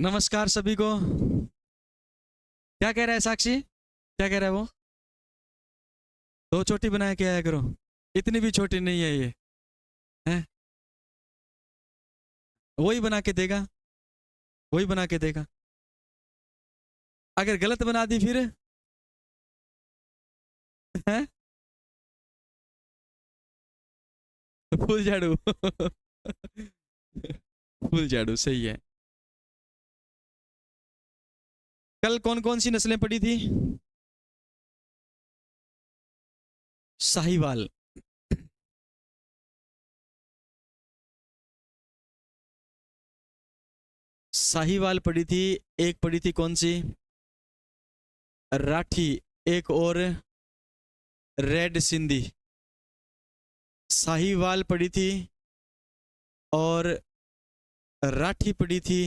नमस्कार सभी को। क्या कह रहा है साक्षी? क्या कह रहा है वो? दो चोटी बना के आया करो। इतनी भी छोटी नहीं है ये, है? वही बना के देगा, वही बना के देगा। अगर गलत बना दी फिर है फुल झाड़ू फुल झाड़ू सही है। कल कौन कौन सी नस्लें पड़ी थी? साहिवाल, साहिवाल पड़ी थी। एक पड़ी थी कौन सी? राठी। एक और रेड सिंधी। साहिवाल पड़ी थी और राठी पड़ी थी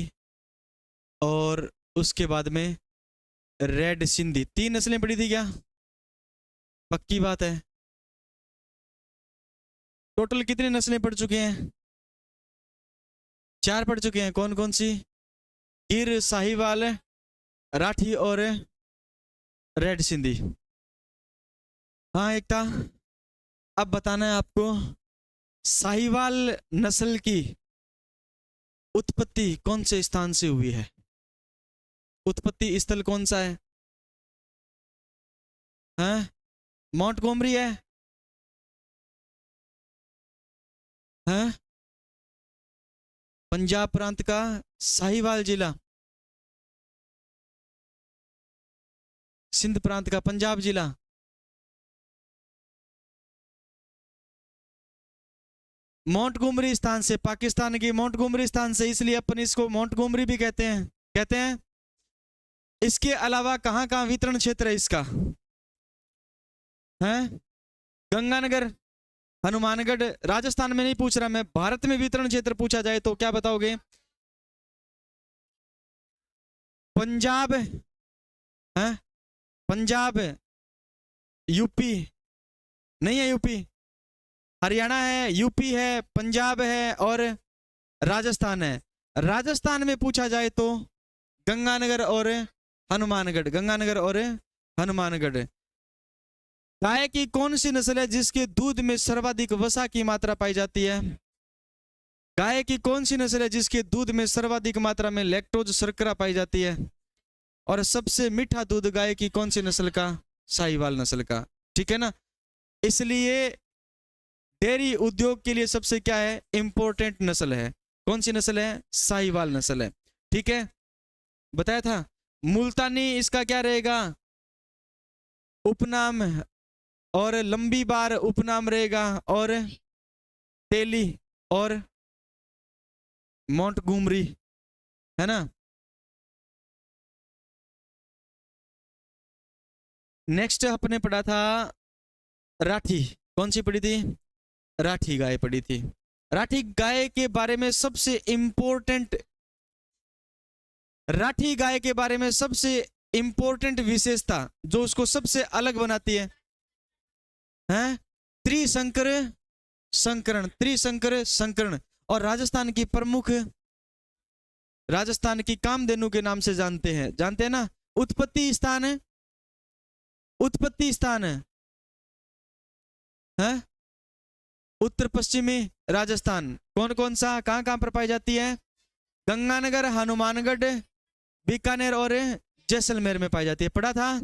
और उसके बाद में रेड सिंधी। तीन नस्लें पड़ी थी क्या? पक्की बात है। टोटल कितनी नस्लें पढ़ चुके हैं? 4 पढ़ चुके हैं। कौन कौन सी? गिर, साहिवाल, राठी और रेड सिंधी। हाँ एकता, अब बताना है आपको साहिवाल नस्ल की उत्पत्ति कौन से स्थान से हुई है। उत्पत्ति स्थल कौन सा है? हैं? मोंटगोमरी है? हैं? पंजाब प्रांत का साहिवाल जिला, सिंध प्रांत का पंजाब जिला। मोंटगोमरी स्थान से, पाकिस्तान की मोंटगोमरी स्थान से, इसलिए अपन इसको मोंटगोमरी भी कहते हैं। इसके अलावा कहां कहां वितरण क्षेत्र है इसका? है गंगानगर, हनुमानगढ़। राजस्थान में नहीं पूछ रहा मैं, भारत में वितरण क्षेत्र पूछा जाए तो क्या बताओगे? पंजाब है, पंजाब, यूपी नहीं है, यूपी, हरियाणा है, यूपी है, पंजाब है और राजस्थान है। राजस्थान में पूछा जाए तो गंगानगर और हनुमानगढ़, गंगानगर और हनुमानगढ़। गाय की कौन सी नस्ल है जिसके दूध में सर्वाधिक वसा की मात्रा पाई जाती है? गाय की कौन सी नस्ल है जिसके दूध में सर्वाधिक मात्रा में लैक्टोज शर्करा पाई जाती है? और सबसे मीठा दूध गाय की कौन सी नस्ल का? साहिवाल नस्ल का। ठीक है ना? इसलिए डेयरी उद्योग के लिए सबसे क्या है, इंपॉर्टेंट नस्ल है। कौन सी नस्ल है? साहिवाल नस्ल है। ठीक है, बताया था। मुल्तानी इसका क्या रहेगा? उपनाम, और लंबी बार उपनाम रहेगा, और तेली और मोंटगोमरी, है ना? नेक्स्ट अपने पढ़ा था राठी। कौन सी पढ़ी थी? राठी गाय पढ़ी थी। राठी गाय के बारे में सबसे इंपॉर्टेंट, राठी गाय के बारे में सबसे इंपॉर्टेंट विशेषता जो उसको सबसे अलग बनाती है त्रिशंकर संकरण, त्रिशंकर संकरण। और राजस्थान की प्रमुख, राजस्थान की कामधेनु के नाम से जानते हैं ना? उत्पत्ति स्थान है, उत्पत्ति स्थान है उत्तर पश्चिमी राजस्थान। कौन कौन सा, कहां कहां पर पाई जाती है? गंगानगर, हनुमानगढ़, बीकानेर और जैसलमेर में पाई जाती है। पढ़ा था?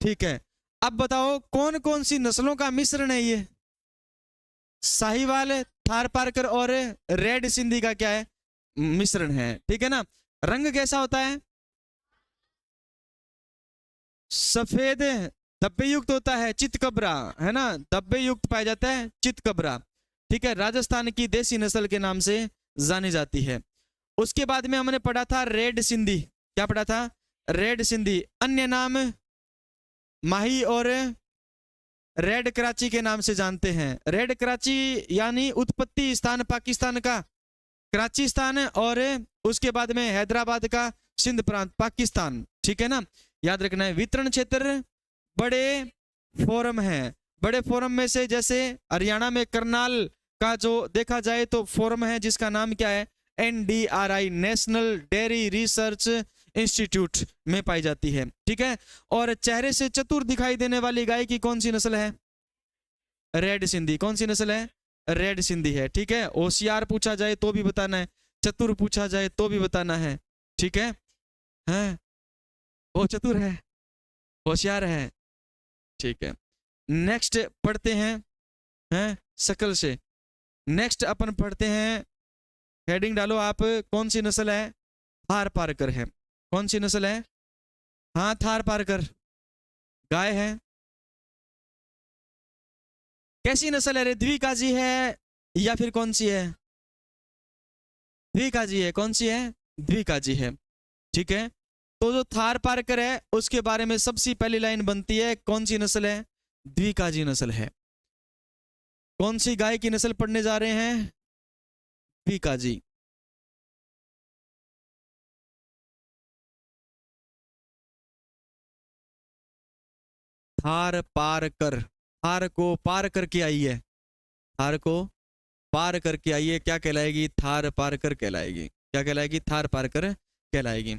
ठीक है। अब बताओ कौन कौन सी नस्लों का मिश्रण है ये? साहिवाल, थारपारकर और रेड सिंधी का क्या है? मिश्रण है। ठीक है ना? रंग कैसा होता है? सफेद धब्बे युक्त होता है, चितकबरा, है ना? धब्बे युक्त पाया जाता है, चितकबरा। ठीक है, राजस्थान की देसी नस्ल के नाम से जानी जाती है। उसके बाद में हमने पढ़ा था रेड सिंधी। क्या पढ़ा था? रेड सिंधी। अन्य नाम माही और रेड कराची के नाम से जानते हैं। रेड कराची यानी उत्पत्ति स्थान पाकिस्तान का कराची स्थान, और उसके बाद में हैदराबाद का सिंध प्रांत, पाकिस्तान। ठीक है ना? याद रखना है। वितरण क्षेत्र बड़े फोरम है। बड़े फोरम में से जैसे हरियाणा में करनाल का जो देखा जाए तो फोरम है जिसका नाम क्या है? NDRI, national dairy research institute में पाई जाती है। ठीक है, और चेहरे से चतुर दिखाई देने वाली गाय की कौन सी नस्ल है? रेड सिंधी। कौन सी नस्ल है? रेड सिंधी है। ठीक है, होशियार पूछा जाए तो भी बताना है, चतुर पूछा जाए तो भी बताना है। ठीक है, हैं वो चतुर है, होशियार है। ठीक है, नेक्स्ट पढ़ते हैं शकल से। नेक्स्ट अपन पढ़ते हैं, हेडिंग डालो आप, कौन सी नस्ल है? थार पारकर है। कौन सी नस्ल है? हाँ, थार पारकर गाय है। कैसी नस्ल है रे? द्विकाजी है या फिर कौन सी है? द्विकाजी है। कौन सी है? द्विकाजी है। ठीक है, तो जो थार पारकर है उसके बारे में सबसे पहली लाइन बनती है, कौन सी नस्ल है? द्विकाजी नस्ल है। कौन सी गाय की नस्ल पढ़ने जा रहे हैं? द्विकाजी। थार पारकर, थार को पार करके आई है, थार को पार करके आई है, क्या कहलाएगी? थार पारकर कहलाएगी। क्या कहलाएगी? थार पारकर कहलाएगी।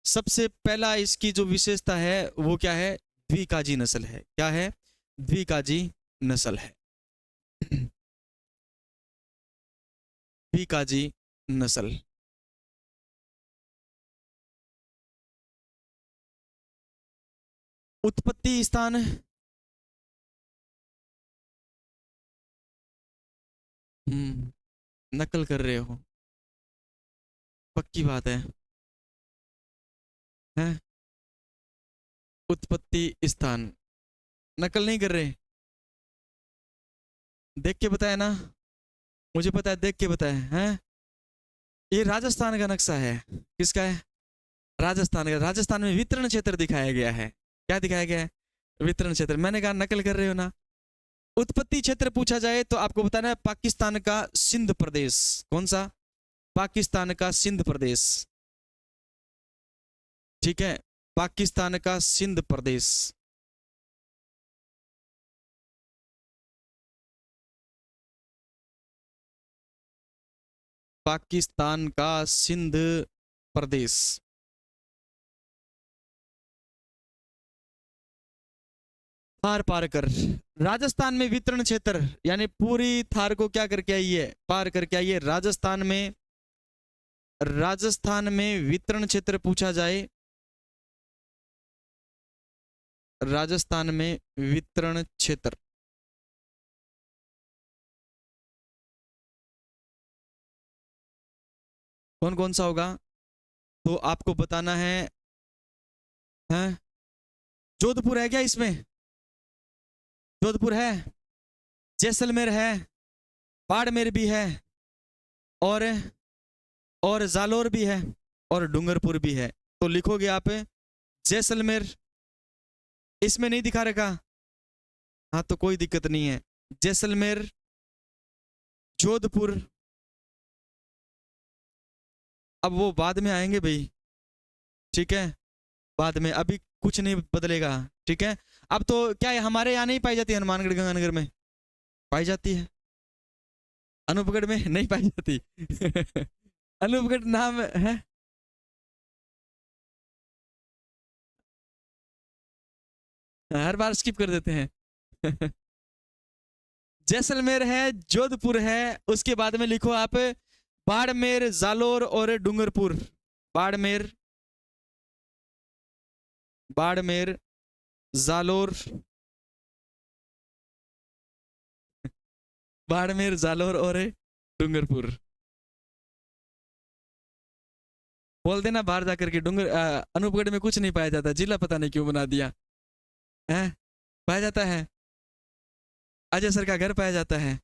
सबसे पहला इसकी जो विशेषता है वो क्या है? द्विकाजी नस्ल है। क्या है? द्विकाजी नस्ल है। द्विकाजी नस्ल। उत्पत्ति स्थान, नकल कर रहे हो, पक्की बात है, हैं? उत्पत्ति स्थान नकल नहीं कर रहे, देख के बताया ना, मुझे पता है, देख के बताया है। ये राजस्थान का नक्शा है। किसका है? राजस्थान का। राजस्थान में वितरण क्षेत्र दिखाया गया है। क्या दिखाया गया है? वितरण क्षेत्र। मैंने कहा नकल कर रहे हो ना। उत्पत्ति क्षेत्र पूछा जाए तो आपको बताना है पाकिस्तान का सिंध प्रदेश। कौन सा? पाकिस्तान का सिंध प्रदेश। ठीक है, पाकिस्तान का सिंध प्रदेश। पाकिस्तान का सिंध प्रदेश। थार पार कर। राजस्थान में वितरण क्षेत्र यानी पूरी थार को क्या करके आई है? पार करके आई है। राजस्थान में, राजस्थान में वितरण क्षेत्र पूछा जाए, राजस्थान में वितरण क्षेत्र, कौन कौन सा होगा? तो आपको बताना है, हैं? जोधपुर है क्या इसमें? जोधपुर है, जैसलमेर है, बाड़मेर भी है, और जालोर भी है, और डूंगरपुर भी है। तो लिखोगे आप जैसलमेर। इसमें नहीं दिखा रखा? हाँ, तो कोई दिक्कत नहीं है। जैसलमेर, जोधपुर, अब वो बाद में आएंगे भाई। ठीक है, बाद में, अभी कुछ नहीं बदलेगा। ठीक है, अब तो क्या है, हमारे यहाँ नहीं पाई जाती, हनुमानगढ़ गंगानगर में पाई जाती है, अनूपगढ़ में नहीं पाई जाती। अनूपगढ़ नाम है। हर बार स्किप कर देते हैं। जैसलमेर है, जोधपुर है, उसके बाद में लिखो आप बाड़मेर, जालोर और डूंगरपुर। बाड़मेर, बाड़मेर, जालोर, बाड़मेर, जालोर और डूंगरपुर। बोल देना बाहर जाकर के, अनूपगढ़ में कुछ नहीं पाया जाता, जिला पता नहीं क्यों बना दिया है। पाया जाता है, अजय सर का घर पाया जाता है।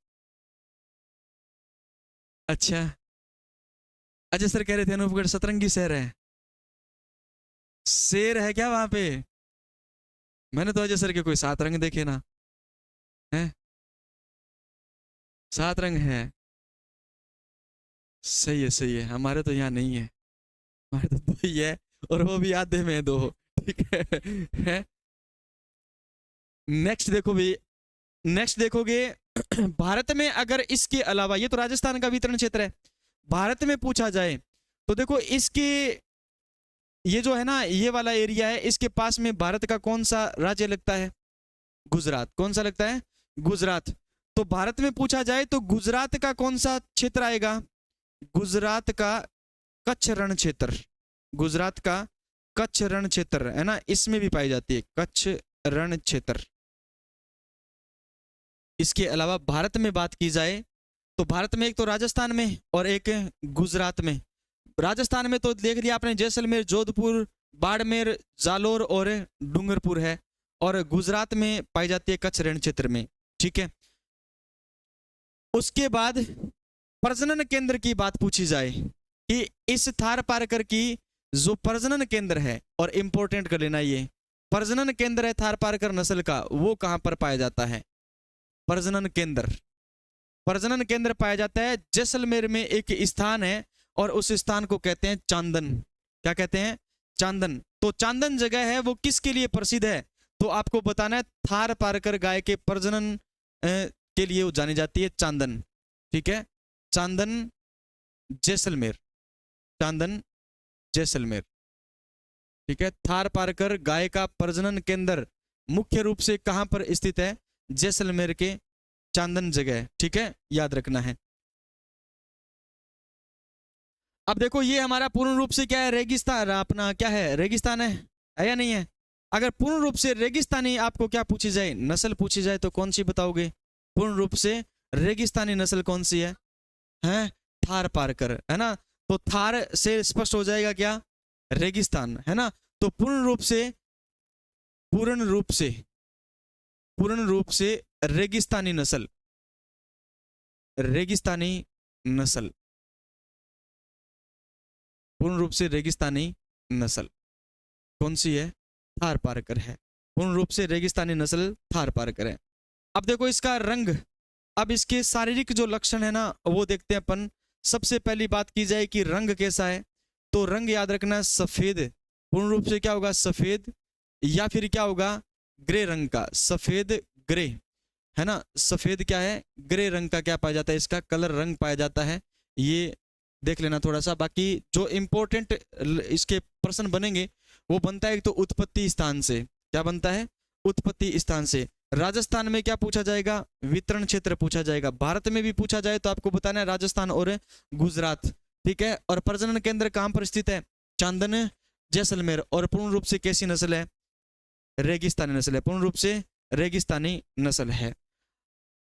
अच्छा, अजय सर कह रहे थे अनूपगढ़ सतरंगी शहर है, शेर है क्या वहां पे? मैंने तो अजय सर के कोई 7 रंग देखे ना है। 7 रंग है, सही है, सही है। हमारे तो यहाँ नहीं है, हमारे तो 2 ही है, और वो भी आधे में 2। ठीक है। नेक्स्ट देखो भी, नेक्स्ट देखोगे, भारत में अगर इसके अलावा, ये तो राजस्थान का वितरण क्षेत्र है, भारत में पूछा जाए तो देखो इसके ये जो है ना ये वाला एरिया है, इसके पास में भारत का कौन सा राज्य लगता है? गुजरात। कौन सा लगता है? गुजरात। तो भारत में पूछा जाए तो गुजरात का कौन सा क्षेत्र आएगा? गुजरात का कच्छ रण क्षेत्र। गुजरात का कच्छ रण क्षेत्र है ना, इसमें भी पाई जाती है कच्छ रण क्षेत्र। इसके अलावा भारत में बात की जाए तो भारत में एक तो राजस्थान में और एक गुजरात में। राजस्थान में तो देख लिया आपने जैसलमेर, जोधपुर, बाड़मेर, जालोर और डूंगरपुर है, और गुजरात में पाई जाती है कच्छ रण क्षेत्र में। ठीक है, उसके बाद प्रजनन केंद्र की बात पूछी जाए कि इस थार पारकर की जो प्रजनन केंद्र है, और इंपॉर्टेंट कर लेना ये प्रजनन केंद्र है थार पारकर नस्ल का, वो कहां पर पाया जाता है? प्रजनन केंद्र। प्रजनन केंद्र पाया जाता है जैसलमेर में एक स्थान है, और उस स्थान को कहते हैं चांदन। क्या कहते हैं? चांदन। तो चांदन जगह है वो किसके लिए प्रसिद्ध है? तो आपको बताना है थार पारकर गाय के प्रजनन के लिए वो जानी जाती है चांदन। ठीक है, चांदन जैसलमेर, चांदन जैसलमेर। ठीक है, थार पारकर गाय का प्रजनन केंद्र मुख्य रूप से कहां पर स्थित है? जैसलमेर के चांदन जगह। ठीक है, याद रखना है। अब देखो ये हमारा पूर्ण रूप से क्या है? रेगिस्तान, अपना क्या है? रेगिस्तान है या नहीं है? अगर पूर्ण रूप से रेगिस्तानी आपको क्या पूछी जाए? नस्ल पूछी जाए तो कौन सी बताओगे? पूर्ण रूप से रेगिस्तानी नस्ल कौन सी है? हैं? थार पारकर, है ना। तो थार से स्पष्ट हो जाएगा क्या? रेगिस्तान, है ना। तो पूर्ण रूप से रेगिस्तानी नस्ल, रेगिस्तानी नस्ल, पूर्ण रूप से रेगिस्तानी नस्ल कौन सी है? थार पारकर है। पूर्ण रूप से रेगिस्तानी नस्ल थार पारकर है। अब देखो इसका रंग, अब इसके शारीरिक जो लक्षण है ना वो देखते हैं अपन। सबसे पहली बात की जाए कि रंग कैसा है, तो रंग याद रखना सफेद। पूर्ण रूप से क्या होगा? सफेद, या फिर क्या होगा? ग्रे रंग का, सफेद ग्रे, है ना। सफेद क्या है? ग्रे रंग का क्या पाया जाता है? इसका कलर रंग पाया जाता है। ये देख लेना थोड़ा सा। बाकी जो इंपॉर्टेंट इसके प्रश्न बनेंगे वो बनता है एक तो उत्पत्ति स्थान से। क्या बनता है? उत्पत्ति स्थान से। राजस्थान में क्या पूछा जाएगा? वितरण क्षेत्र पूछा जाएगा। भारत में भी पूछा जाए तो आपको बताना है राजस्थान और गुजरात। ठीक है, और प्रजनन केंद्र कहां पर स्थित है? चांदन जैसलमेर। और पूर्ण रूप से कैसी नस्ल है? रेगिस्तानी नस्ल है। पूर्ण रूप से रेगिस्तानी नस्ल है।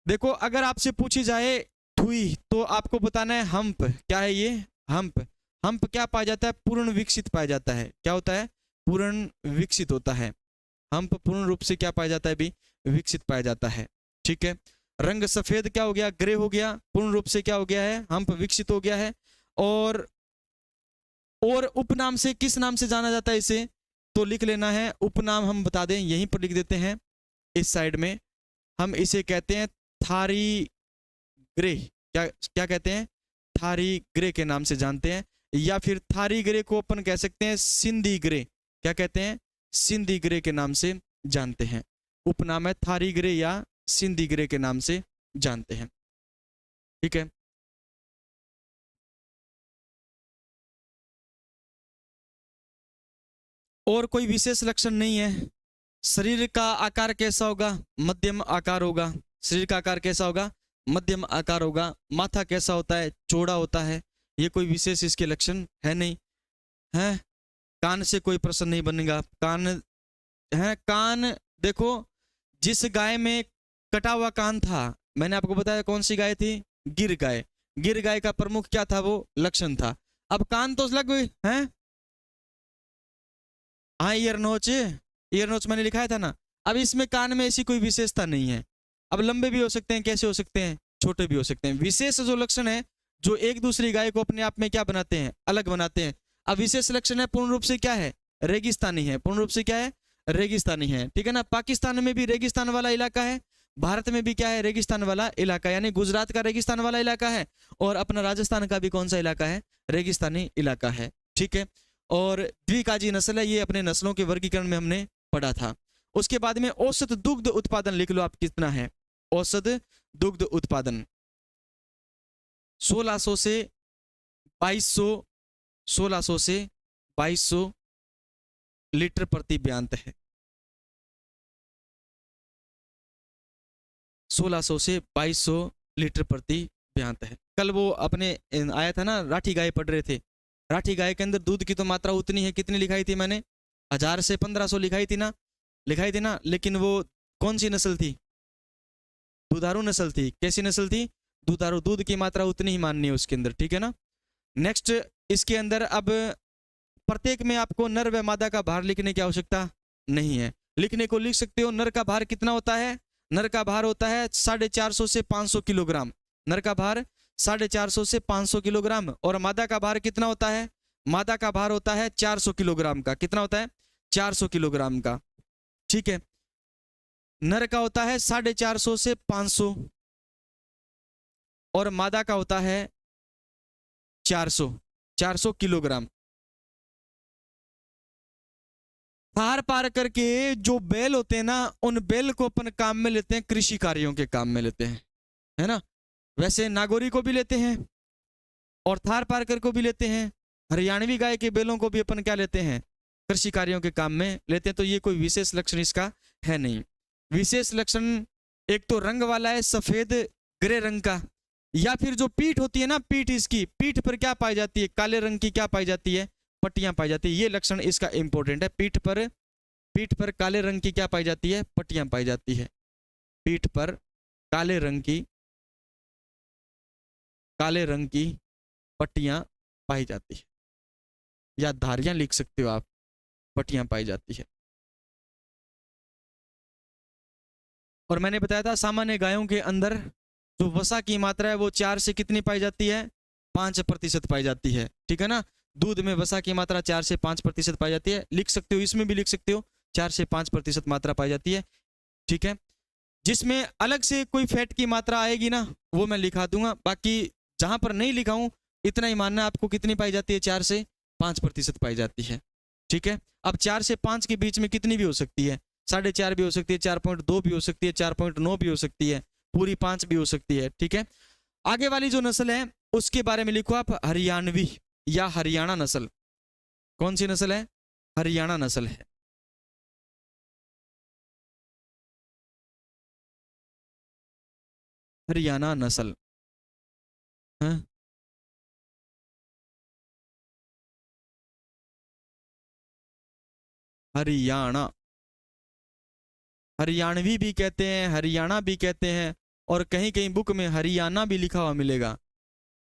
देखो अगर आपसे पूछी जाए ठुई तो आपको बताना है हम्प। क्या है ये? हम्प। हम्प क्या पाया जाता है? पूर्ण विकसित पाया जाता है। क्या होता है? पूर्ण विकसित होता है। हम्प पूर्ण रूप से क्या पाया जाता है? भी विकसित पाया जाता है। ठीक है, रंग सफेद क्या हो गया? ग्रे हो गया। पूर्ण रूप से क्या हो गया है? हम्प विकसित हो गया है। और उपनाम से किस नाम से जाना जाता है इसे? तो लिख लेना है उपनाम, हम बता दें यहीं पर लिख देते हैं इस साइड में। हम इसे कहते हैं थारी ग्रे। क्या कहते हैं? थारी ग्रे के नाम से जानते हैं, या फिर थारी ग्रे को अपन कह सकते हैं सिंधी ग्रे। क्या कहते हैं? सिंधी ग्रे के नाम से जानते हैं। उपनाम है थारी ग्रे या सिंधी ग्रे के नाम से जानते हैं। ठीक है, और कोई विशेष लक्षण नहीं है। शरीर का आकार कैसा होगा? मध्यम आकार होगा। शरीर का आकार कैसा होगा? मध्यम आकार होगा। माथा कैसा होता है? चौड़ा होता है। ये कोई विशेष इसके लक्षण है नहीं है। कान से कोई प्रश्न नहीं बनेगा। कान है, कान देखो जिस गाय में कटा हुआ कान था, मैंने आपको बताया कौन सी गाय थी? गिर गाय। गिर गाय का प्रमुख क्या था? वो लक्षण था। अब कान तो लग गई है। हाँ, ईयर नोच मैंने लिखाया था ना। अब इसमें कान में ऐसी कोई विशेषता नहीं है। अब लंबे भी हो सकते हैं, कैसे हो सकते हैं? छोटे भी हो सकते हैं। विशेष जो लक्षण है जो एक दूसरी गाय को अपने आप में क्या बनाते हैं? अलग बनाते हैं। अब विशेष लक्षण है पूर्ण रूप से क्या है? रेगिस्तानी है। पूर्ण रूप से क्या है? रेगिस्तानी है। ठीक है ना। पाकिस्तान में भी रेगिस्तान वाला इलाका है, भारत में भी क्या है? रेगिस्तान वाला इलाका, यानी गुजरात का रेगिस्तान वाला इलाका है, और अपना राजस्थान का भी कौन सा इलाका है? रेगिस्तानी इलाका है। ठीक है, और द्विकाजी नस्ल है, ये अपने नस्लों के वर्गीकरण में हमने पढ़ा था। उसके बाद में औसत दुग्ध उत्पादन लिख लो आप कितना है। औसत दुग्ध उत्पादन 1600 से 2200 1600 से 2200 लीटर प्रति ब्यांत है। 1600 से 2200 लीटर प्रति ब्यांत है। कल वो अपने आया था ना, राठी गाय पढ़ रहे थे। राठी गाय के अंदर दूध की तो मात्रा उतनी है, कितनी लिखाई थी मैंने, 1000 से 1500 लिखाई थी ना, लेकिन वो कौन सी नस्ल थी, दुधारू नस्ल थी। कैसी नस्ल थी, दुधारू। दूध की मात्रा उतनी ही माननी है उसके अंदर, ठीक है ना। नेक्स्ट इसके अंदर अब प्रत्येक में आपको नर व मादा का भार लिखने की आवश्यकता नहीं है। लिखने को लिख सकते हो, नर का भार कितना होता है, नर का भार होता है 450 से 500 किलोग्राम। नर का भार 450 से 500 किलोग्राम। और मादा का भार कितना होता है, मादा का भार होता है 400 किलोग्राम का। कितना होता है, 400 किलोग्राम का, ठीक है। नर का होता है 450 से 500 और मादा का होता है 400 किलोग्राम। थार पार करके जो बैल होते हैं ना, उन बैल को अपन काम में लेते हैं, कृषि कार्यों के काम में लेते हैं, है ना। वैसे नागौरी को भी लेते हैं और थार पारकर को भी लेते हैं। हरियाणवी गाय के बैलों को भी अपन क्या लेते हैं, कृषि कार्यों के काम में लेते हैं। तो ये कोई विशेष लक्षण इसका है नहीं। विशेष लक्षण एक तो रंग वाला है, सफेद ग्रे रंग का, या फिर जो पीठ होती है ना, पीठ इसकी, पीठ पर क्या पाई जाती है, काले रंग की क्या पाई जाती है, पट्टियां पाई जाती है। ये लक्षण इसका इंपॉर्टेंट है। पीठ पर काले रंग की क्या पाई जाती है, पट्टियां पाई जाती है। पीठ पर काले रंग की पट्टियां पाई जाती है, या धारियां लिख सकते हो आप, पट्टियां पाई जाती है। और मैंने बताया था सामान्य गायों के अंदर जो वसा की मात्रा है वो 4 से कितनी पाई जाती है, 5% पाई जाती है, ठीक है ना। दूध में वसा की मात्रा 4 से 5% पाई जाती है। लिख सकते हो, इसमें भी लिख सकते हो, 4 से 5% मात्रा पाई जाती है, ठीक है। जिसमें अलग से कोई फैट की मात्रा आएगी ना, वो मैं लिखा दूंगा। बाकी जहां पर नहीं लिखा हूं, इतना ही मानना आपको, कितनी पाई जाती है, 4 से 5% पाई जाती है, ठीक है। अब 4 से 5 के बीच में कितनी भी हो सकती है, 4.5 भी हो सकती है, 4.2 भी हो सकती है, 4.9 भी हो सकती है, पूरी 5 भी हो सकती है, ठीक है। आगे वाली जो नस्ल है उसके बारे में लिखो आप, हरियाणवी या हरियाणा नस्ल। कौन सी नस्ल है, हरियाणा नस्ल है। हरियाणा नस्ल, हाँ? हरियाणा, हरियाणवी भी कहते हैं, हरियाणा भी कहते हैं, और कहीं कहीं बुक में हरियाणा भी लिखा हुआ मिलेगा।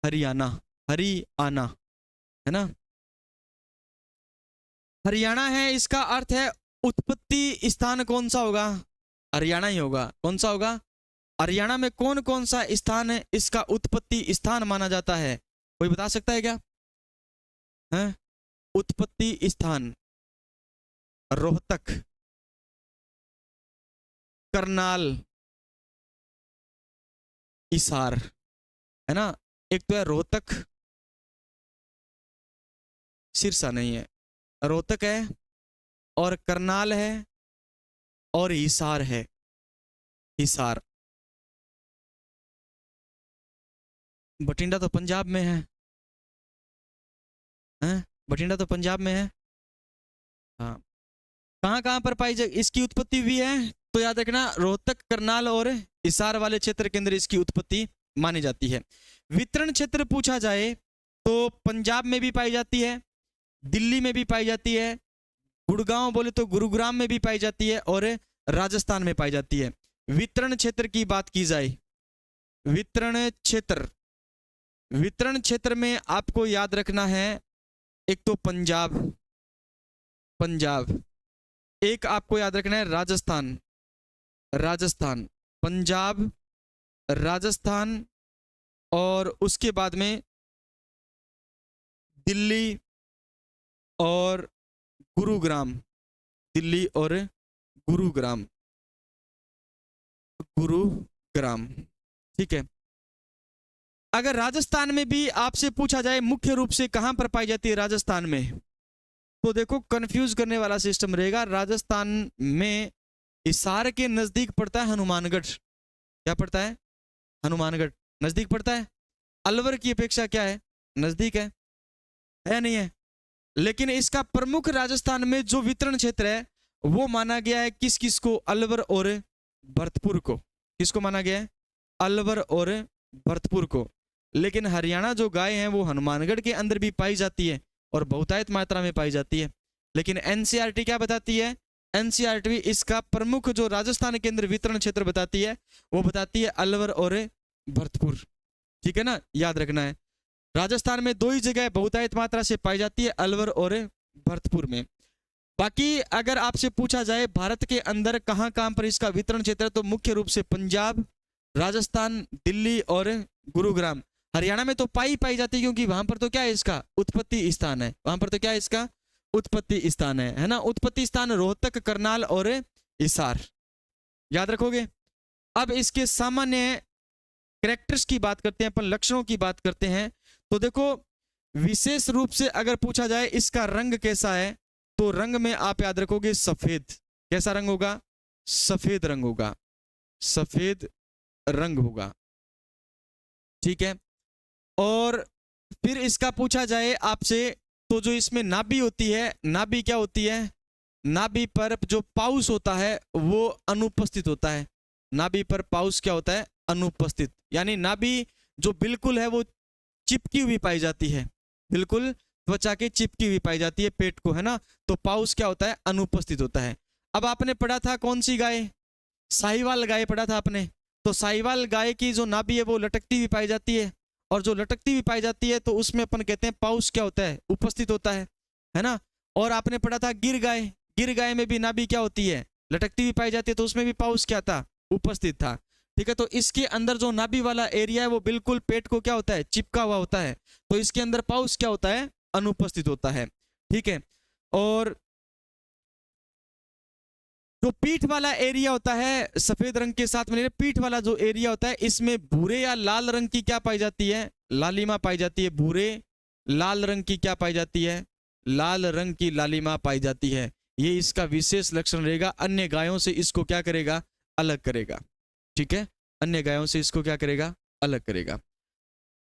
हरियाणा, हरियाणा, है ना। हरियाणा है, इसका अर्थ है उत्पत्ति स्थान कौन सा होगा, हरियाणा ही होगा। कौन सा होगा, हरियाणा में कौन कौन सा स्थान है इसका उत्पत्ति स्थान माना जाता है, कोई बता सकता है क्या, है? उत्पत्ति स्थान रोहतक, करनाल, हिसार, है ना। एक तो है रोहतक, सिरसा नहीं है, रोहतक है और करनाल है और हिसार है, हिसार। बठिंडा तो पंजाब में है, हैं? बठिंडा तो पंजाब में है, हाँ। कहाँ कहाँ पर पाई जाए इसकी उत्पत्ति हुई है, तो याद रखना, रोहतक, करनाल और हिसार वाले क्षेत्र के अंदर इसकी उत्पत्ति मानी जाती है। वितरण क्षेत्र पूछा जाए तो पंजाब में भी पाई जाती है, दिल्ली में भी पाई जाती है, गुड़गांव बोले तो गुरुग्राम में भी पाई जाती है, और राजस्थान में पाई जाती है। वितरण क्षेत्र की बात की जाए, वितरण क्षेत्र में आपको याद रखना है, एक तो पंजाब, एक आपको याद रखना है राजस्थान, पंजाब, राजस्थान, और उसके बाद में दिल्ली और गुरुग्राम, दिल्ली और गुरुग्राम, ठीक है। अगर राजस्थान में भी आपसे पूछा जाए मुख्य रूप से कहां पर पाई जाती है राजस्थान में, तो देखो कंफ्यूज करने वाला सिस्टम रहेगा। राजस्थान में हिसार के नजदीक पड़ता है हनुमानगढ़, क्या पड़ता है, हनुमानगढ़ नजदीक पड़ता है। अलवर की अपेक्षा क्या है, नजदीक है। है नहीं है? लेकिन इसका प्रमुख राजस्थान में जो वितरण क्षेत्र है वो माना गया है किस किस को? अलवर और भरतपुर को। किसको माना गया है? अलवर और भरतपुर को। लेकिन हरियाणा जो गाय है वो हनुमानगढ़ के अंदर भी पाई जाती है और बहुतायत मात्रा में पाई जाती है। लेकिन एनसीईआरटी क्या बताती है? एनसीईआरटी इसका प्रमुख जो राजस्थान के अंदर वितरण क्षेत्र बताती है वो बताती है अलवर और भरतपुर। ठीक है ना, याद रखना है। राजस्थान में दो ही जगह बहुतायत मात्रा से पाई जाती है, अलवर और भरतपुर में। बाकी अगर आपसे पूछा जाए भारत के अंदर कहां कहां पर इसका वितरण क्षेत्र है, तो मुख्य रूप से पंजाब, राजस्थान, दिल्ली और गुरुग्राम। हरियाणा में तो पाई जाती है क्योंकि वहां पर तो क्या है? इसका उत्पत्ति स्थान है। वहां पर तो क्या है? इसका उत्पत्ति स्थान है ना। उत्पत्ति स्थान रोहतक, करनाल और हिसार, याद रखोगे। अब इसके सामान्य कैरेक्टर्स की बात करते हैं अपन, लक्षणों की बात करते हैं। तो देखो, विशेष रूप से अगर पूछा जाए इसका रंग कैसा है, तो रंग में आप याद रखोगे सफेद। कैसा रंग होगा? सफेद रंग होगा। सफेद रंग होगा, ठीक है। और फिर इसका पूछा जाए आपसे, तो जो इसमें नाभि होती है, नाभि क्या होती है? नाभि पर जो पाउस होता है वो अनुपस्थित होता है। नाभि पर पाउस क्या होता है? अनुपस्थित। यानी नाभि जो बिल्कुल है वो चिपकी हुई पाई जाती है, बिल्कुल त्वचा के चिपकी हुई पाई जाती है पेट को, है ना। तो पाउस क्या होता है? अनुपस्थित होता है। अब आपने पढ़ा था कौन सी गाय? साहिवाल गाय पढ़ा था आपने। तो साहिवाल गाय की जो नाभि है वो लटकती हुई पाई जाती है, और जो लटकती हुई पाई जाती है तो उसमें अपन कहते हैं पाउस क्या होता है? उपस्थित होता है ना। और आपने पढ़ा था गिर गाय, गिर गाय में भी नाभि क्या होती है? लटकती हुई पाई जाती है, तो उसमें भी पाउस क्या था? उपस्थित था। ठीक है, तो इसके अंदर जो नाभि वाला एरिया है वो बिल्कुल पेट को क्या होता है? चिपका हुआ होता है। तो इसके अंदर पाउस क्या होता है? अनुपस्थित होता है। ठीक है, और जो पीठ वाला एरिया होता है सफेद रंग के साथ में, पीठ वाला जो एरिया होता है इसमें भूरे या लाल रंग की क्या पाई जाती है? लालिमा पाई जाती है। भूरे लाल रंग की क्या पाई जाती है? लाल रंग की लालिमा पाई जाती है। ये इसका विशेष लक्षण रहेगा, अन्य गायों से इसको क्या करेगा? अलग करेगा। ठीक है, अन्य गायों से इसको क्या करेगा? अलग करेगा।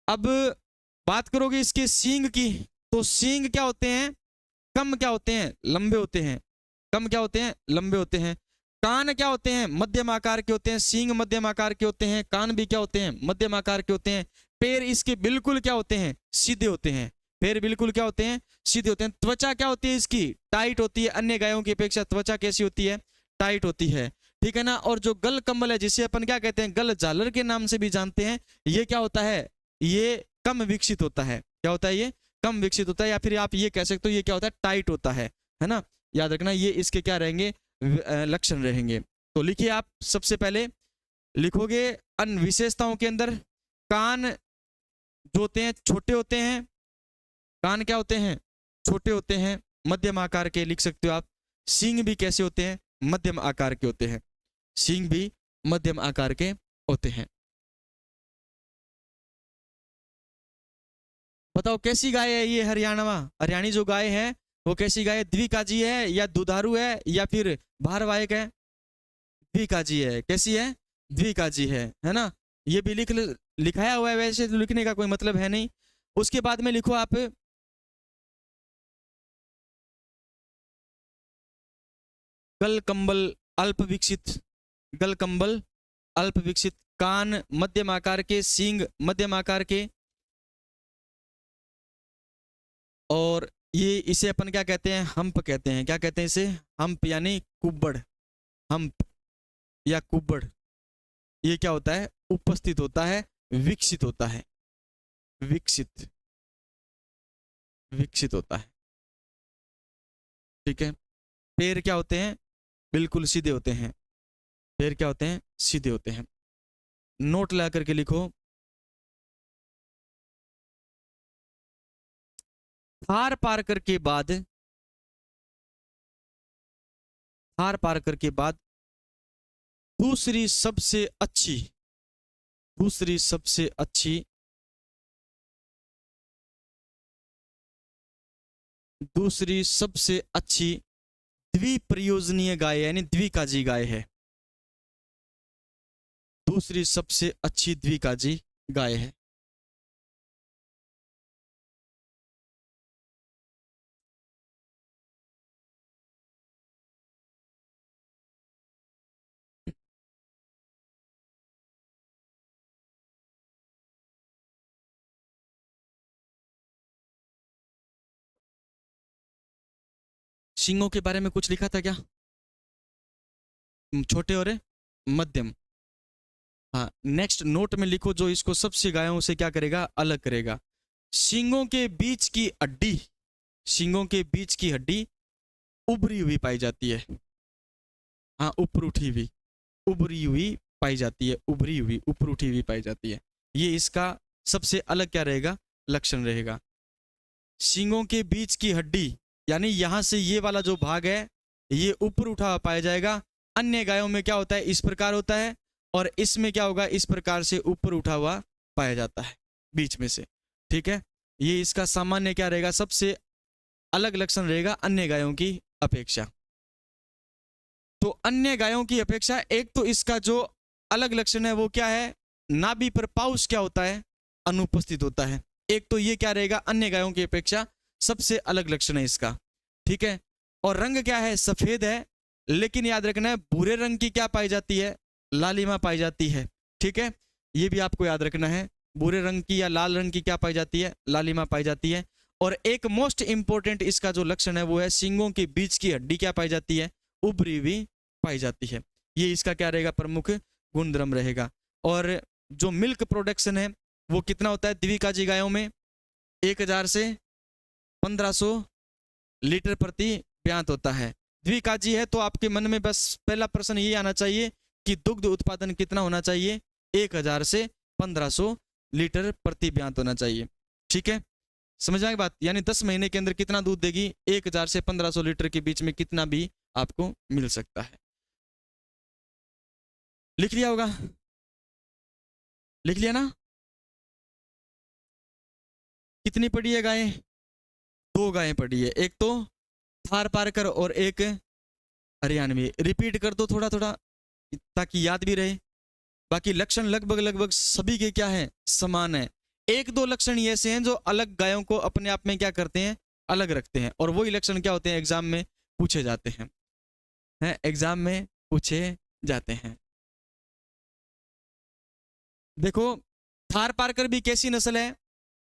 अब बात करोगे इसके सींग की, तो सींग क्या होते हैं? कम क्या होते हैं? लंबे होते हैं। कम क्या होते हैं? लंबे होते हैं। कान क्या होते हैं? मध्यम आकार के होते हैं। सींग मध्यम आकार के होते हैं, कान भी क्या होते हैं? मध्यम आकार के होते हैं। पैर इसके बिल्कुल क्या होते हैं? सीधे होते हैं। पैर बिल्कुल क्या होते हैं? सीधे होते हैं। त्वचा क्या होती है इसकी? टाइट होती है। अन्य गायों की अपेक्षा त्वचा कैसी होती है? टाइट होती है। ठीक है ना। और जो गल कम्बल है, जिसे अपन क्या कहते हैं? गल झालर के नाम से भी जानते हैं, ये क्या होता है? ये कम विकसित होता है। क्या होता है? ये कम विकसित होता है, या फिर आप ये कह सकते हो ये क्या होता है? टाइट होता है ना। याद रखना, ये इसके क्या रहेंगे? लक्षण रहेंगे। तो लिखिए आप, सबसे पहले लिखोगे अन्य विशेषताओं के अंदर, कान जो होते हैं छोटे होते हैं। कान क्या होते हैं? छोटे होते हैं, मध्यम आकार के लिख सकते हो आप। सींग भी कैसे होते हैं? मध्यम आकार के होते हैं। सींग भी मध्यम आकार के होते हैं। बताओ कैसी गाय है ये? हरियाणी जो गाय है वो कैसी गाय है? द्विकाजी है या दुधारू है या फिर भारवाहक है? द्विकाजी है। कैसी है? द्विकाजी है ना। ये भी लिखाया हुआ है, वैसे तो लिखने का कोई मतलब है नहीं। उसके बाद में लिखो आप, गल कंबल अल्प विकसित। गल कंबल अल्प विकसित। कान मध्यम आकार के, सींग मध्यम आकार के, और ये इसे अपन क्या कहते हैं? हम्प कहते हैं। क्या कहते हैं इसे? हम्प, यानी कुब्बड़। हम्प या कुब्बड़, ये क्या होता है? उपस्थित होता है, विकसित होता है। विकसित, विकसित होता है। ठीक है। पैर क्या होते हैं? बिल्कुल सीधे होते हैं। पैर क्या होते हैं? सीधे होते हैं। नोट ला करके लिखो, थार पारकर के बाद, थार पारकर के बाद दूसरी सबसे अच्छी, दूसरी सबसे अच्छी, दूसरी सबसे अच्छी द्विप्रयोजनीय गाय यानी द्विकाजी गाय है। दूसरी सबसे अच्छी द्विकाजी गाय है। सींगों के बारे में कुछ लिखा था क्या? छोटे और मध्यम। हाँ, नेक्स्ट नोट में लिखो जो इसको सबसे गायों से क्या करेगा, अलग करेगा। सींगों के बीच की हड्डी, सींगों के बीच की हड्डी उभरी हुई पाई जाती है। हाँ, ऊपर उठी हुई, उभरी हुई पाई जाती है, उभरी हुई, ऊपर उठी हुई पाई जाती है। ये इसका सबसे अलग क्या रहेगा, लक्षण रहेगा। सींगों के बीच की हड्डी यानी यहां से ये वाला जो भाग है ये ऊपर उठा हुआ पाया जाएगा। अन्य गायों में क्या होता है, इस प्रकार होता है, और इसमें क्या होगा, इस प्रकार से ऊपर उठा हुआ पाया जाता है बीच में से। ठीक है, ये इसका सामान्य क्या रहेगा, सबसे अलग लक्षण रहेगा अन्य गायों की अपेक्षा। तो अन्य गायों की अपेक्षा एक तो इसका जो अलग लक्षण है वो क्या है, नाभि पर पाउच क्या होता है, अनुपस्थित होता है। एक तो ये क्या रहेगा, अन्य गायों की अपेक्षा सबसे अलग लक्षण है इसका। ठीक है, और रंग क्या है, सफेद है, लेकिन याद रखना है भूरे रंग की क्या पाई जाती है, लालिमा पाई जाती है। ठीक है, ये भी आपको याद रखना है, भूरे रंग की या लाल रंग की क्या पाई जाती है, लालिमा पाई जाती है। और एक मोस्ट इंपॉर्टेंट इसका जो लक्षण है वो है सींगों के बीच की हड्डी क्या पाई जाती है, उभरी हुई पाई जाती है। ये इसका क्या रहेगा, प्रमुख गुणधर्म रहेगा। और जो मिल्क प्रोडक्शन है वो कितना होता है द्विकाजी गायों में, 1000 से 1500 लीटर प्रति ब्यांत होता है। द्विकाजी है तो आपके मन में बस पहला प्रश्न ये आना चाहिए कि दुग्ध उत्पादन कितना होना चाहिए, 1000 से 1500 लीटर प्रति ब्यांत होना चाहिए। ठीक है, समझ आएगी बात, यानी 10 महीने के अंदर कितना दूध देगी, 1000 से 1500 लीटर के बीच में कितना भी आपको मिल सकता है। लिख लिया होगा, लिख लिया ना। कितनी पड़ी है गायें, 2 गायें पड़ी है, एक तो थार पारकर और एक हरियाणवी। रिपीट कर दो थोड़ा थोड़ा ताकि याद भी रहे। बाकी लक्षण लगभग लगभग सभी के क्या है, समान है। 1-2 लक्षण ऐसे हैं जो अलग गायों को अपने आप में क्या करते हैं, अलग रखते हैं, और वही लक्षण क्या होते हैं, एग्जाम में पूछे जाते हैं, एग्जाम में पूछे जाते हैं। देखो, थार पारकर भी कैसी नस्ल है,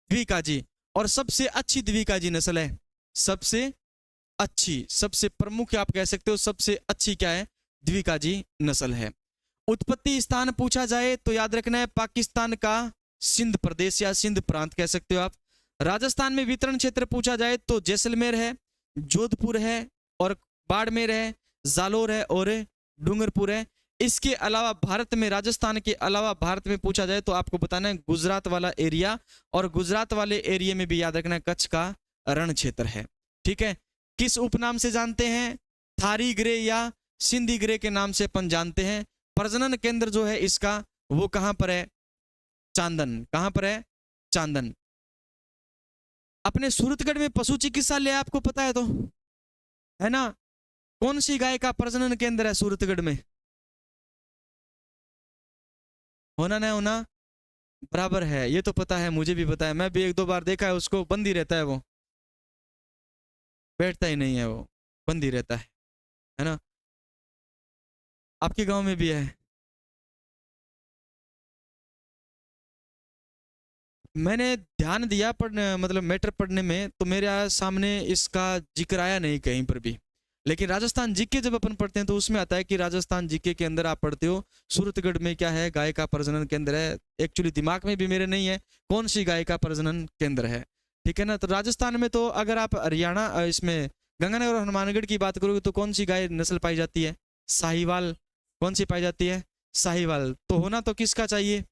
द्विकाजी, और सबसे अच्छी द्विकाजी नस्ल है, सबसे अच्छी, सबसे प्रमुख आप कह सकते हो, सबसे अच्छी क्या है, द्विकाजी नस्ल है। उत्पत्ति स्थान पूछा जाए तो याद रखना है पाकिस्तान का सिंध प्रदेश या सिंध प्रांत कह सकते हो आप। राजस्थान में वितरण क्षेत्र पूछा जाए तो जैसलमेर है, जोधपुर है, और बाड़मेर है, जालोर है, और डूंगरपुर है। इसके अलावा भारत में, राजस्थान के अलावा भारत में पूछा जाए तो आपको बताना है गुजरात वाला एरिया, और गुजरात वाले एरिया में भी याद रखना है कच्छ का रण क्षेत्र है। ठीक है, किस उपनाम से जानते हैं, थारी ग्रे या सिंधी ग्रे के नाम से अपन जानते हैं। प्रजनन केंद्र जो है इसका वो कहां पर है, चांदन। कहां पर है, चांदन। अपने सूरतगढ़ में पशु चिकित्सालय आपको पता है तो, है ना। कौन सी गाय का प्रजनन केंद्र है सूरतगढ़ में, होना ना होना बराबर है, ये तो पता है, मुझे भी पता है, मैं भी 1-2 बार देखा है उसको, बंद ही रहता है वो, बैठता ही नहीं है वो, बंद ही रहता है ना। आपके गांव में भी है। मैंने ध्यान दिया पढ़ने, मतलब मैटर पढ़ने में, तो मेरे सामने इसका जिक्र आया नहीं कहीं पर भी। लेकिन राजस्थान जीके जब अपन पढ़ते हैं तो उसमें आता है कि राजस्थान जीके के अंदर आप पढ़ते हो सूरतगढ़ में क्या है, गाय का प्रजनन केंद्र है। एक्चुअली दिमाग में भी मेरे नहीं है कौन सी गाय का प्रजनन केंद्र है। ठीक है ना, तो राजस्थान में तो अगर आप हरियाणा, इसमें गंगानगर और हनुमानगढ़ की बात करोगे तो कौन सी गाय नस्ल पाई जाती है, साहिवाल। कौन सी पाई जाती है, साहिवाल। तो होना तो किसका चाहिए,